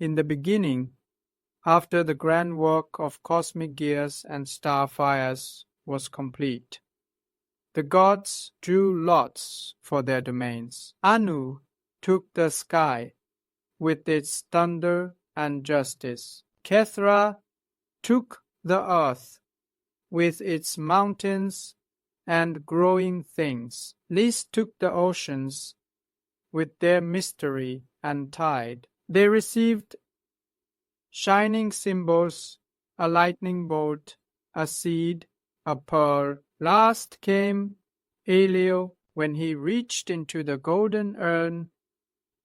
In the beginning, after the grand work of cosmic gears and star fires was complete, the gods drew lots for their domains. Anu took the sky with its thunder and justice. Kethra took the earth with its mountains and growing things. Lis took the oceans with their mystery and tide. They received shining symbols, a lightning bolt, a seed, a pearl. Last came Elio. When he reached into the golden urn,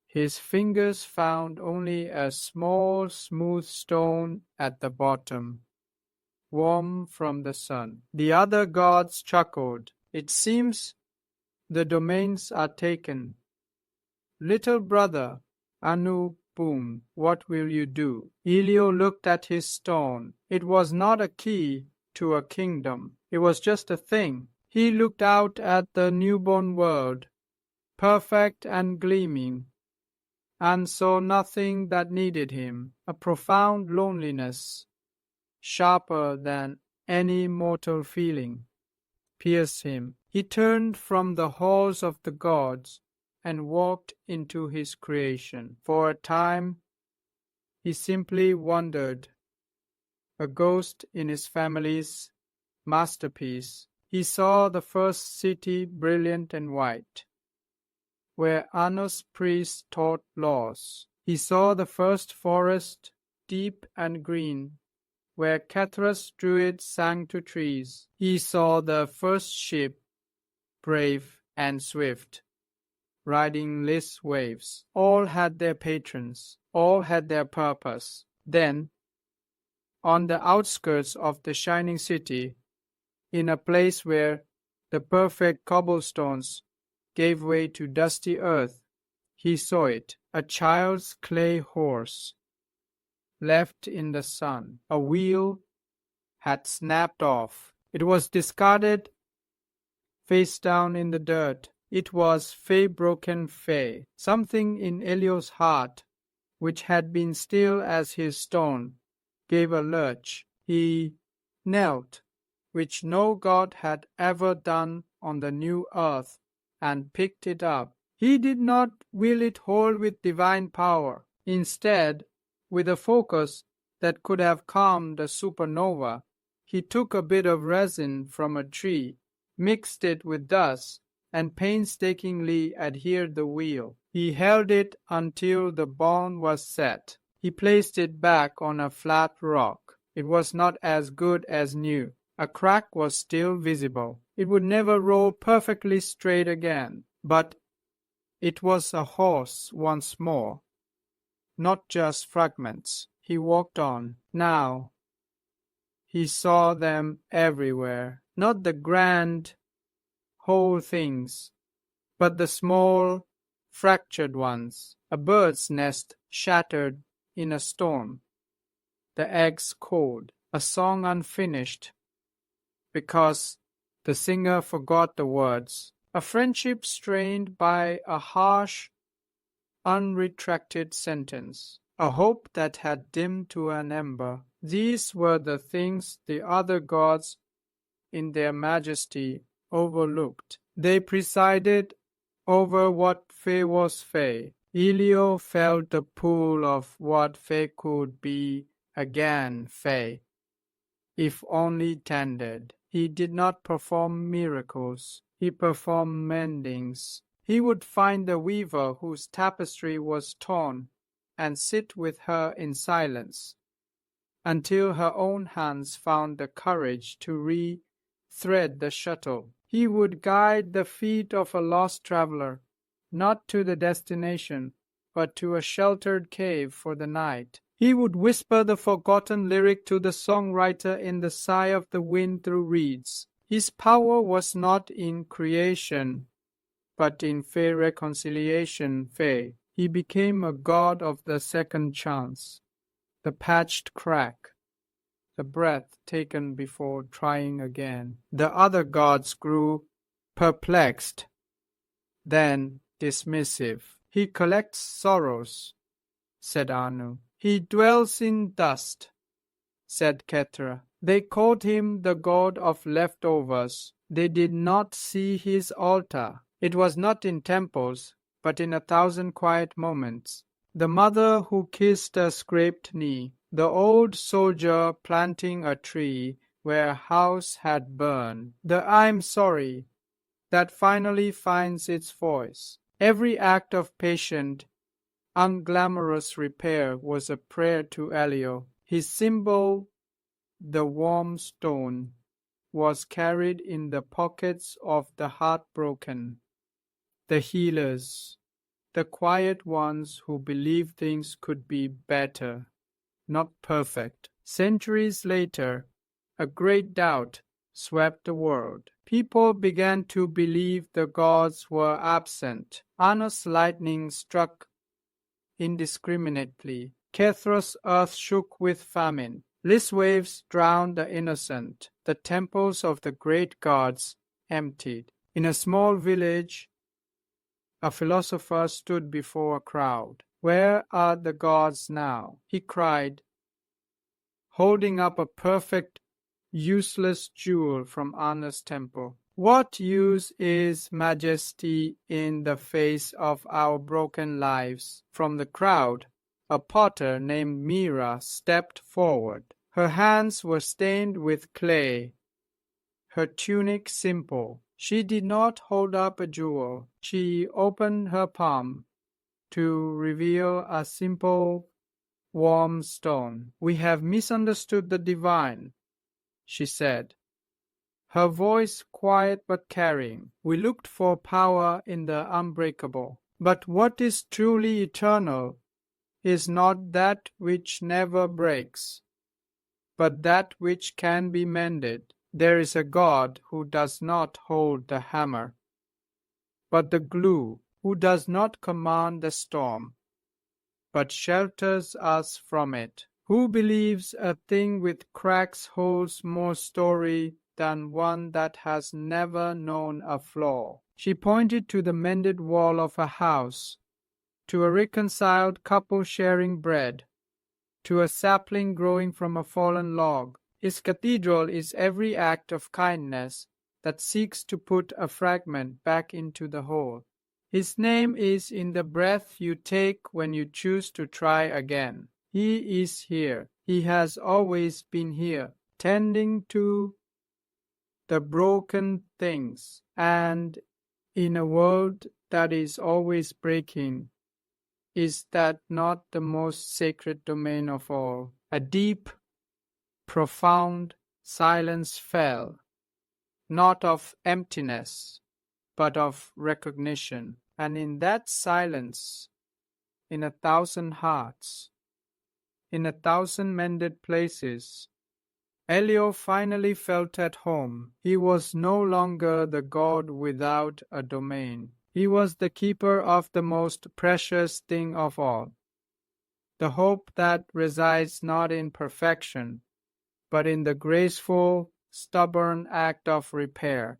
his fingers found only a small smooth stone at the bottom, warm from the sun. The other gods chuckled. It seems the domains are taken. Little brother, Anu boomed, what will you do? Elio looked at his stone. It was not a key to a kingdom. It was just a thing. He looked out at the newborn world, perfect and gleaming, and saw nothing that needed him. A profound loneliness, sharper than any mortal feeling, pierced him. He turned from the halls of the gods and walked into his creation. For a time, he simply wondered, a ghost in his family's masterpiece. He saw the first city brilliant and white, where Anu's priests taught laws. He saw the first forest, deep and green, where Kethra's druids sang to trees. He saw the first ship, brave and swift, riding Lis waves. All had their patrons, all had their purpose. Then, on the outskirts of the shining city, in a place where the perfect cobblestones gave way to dusty earth, he saw it, a child's clay horse, left in the sun. A wheel had snapped off. It was discarded face down in the dirt. It was broken Faye. Something in Elio's heart, which had been still as his stone, gave a lurch. He knelt, which no god had ever done on the new earth, and picked it up. He did not will it hold with divine power. Instead, with a focus that could have calmed a supernova, he took a bit of resin from a tree, mixed it with dust, and painstakingly adhered the wheel. He held it until the bond was set. He placed it back on a flat rock. It was not as good as new. A crack was still visible. It would never roll perfectly straight again, but it was a horse once more, not just fragments. He walked on. Now he saw them everywhere, not the grand whole things, but the small, fractured ones. A bird's nest shattered in a storm, the eggs cold, a song unfinished because the singer forgot the words, a friendship strained by a harsh, unretracted sentence, a hope that had dimmed to an ember. These were the things the other gods, in their majesty, overlooked. They presided over what Fae was Fae. Elio felt the pull of what Fae could be again Fae, if only tended. He did not perform miracles. He performed mendings. He would find the weaver whose tapestry was torn and sit with her in silence until her own hands found the courage to re-thread the shuttle. He would guide the feet of a lost traveler, not to the destination, but to a sheltered cave for the night. He would whisper the forgotten lyric to the songwriter in the sigh of the wind through reeds. His power was not in creation, but in fair reconciliation. He became a god of the second chance, the patched crack, the breath taken before trying again. The other gods grew perplexed, then dismissive. He collects sorrows, said Anu. He dwells in dust, said Kethra. They called him the god of leftovers. They did not see his altar. It was not in temples, but in 1,000 quiet moments. The mother who kissed a scraped knee, the old soldier planting a tree where a house had burned, the "I'm sorry" that finally finds its voice. Every act of patient, unglamorous repair was a prayer to Elio. His symbol, the warm stone, was carried in the pockets of the heartbroken, the healers, the quiet ones who believed things could be better, not perfect. Centuries later, a great doubt swept the world. People began to believe the gods were absent. Anna's lightning struck indiscriminately. Kethra's earth shook with famine. Lys waves drowned the innocent. The temples of the great gods emptied. In a small village, a philosopher stood before a crowd. "Where are the gods now?" he cried, holding up a perfect, useless jewel from Anna's temple. "What use is majesty in the face of our broken lives?" From the crowd, a potter named Mira stepped forward. Her hands were stained with clay, her tunic simple. She did not hold up a jewel. She opened her palm to reveal a simple, warm stone. "We have misunderstood the divine," she said, her voice quiet but carrying. "We looked for power in the unbreakable. But what is truly eternal is not that which never breaks, but that which can be mended. There is a God who does not hold the hammer, but the glue, who does not command the storm, but shelters us from it, who believes a thing with cracks holds more story than one that has never known a flaw." She pointed to the mended wall of a house, to a reconciled couple sharing bread, to a sapling growing from a fallen log. His cathedral is every act of kindness that seeks to put a fragment back into the whole. His name is in the breath you take when you choose to try again. He is here. He has always been here, tending to the broken things. And in a world that is always breaking, is that not the most sacred domain of all? A deep, profound silence fell, not of emptiness, but of recognition. And in that silence, in 1,000 hearts, in 1,000 mended places, Elio finally felt at home. He was no longer the god without a domain. He was the keeper of the most precious thing of all, the hope that resides not in perfection, but in the graceful, stubborn act of repair.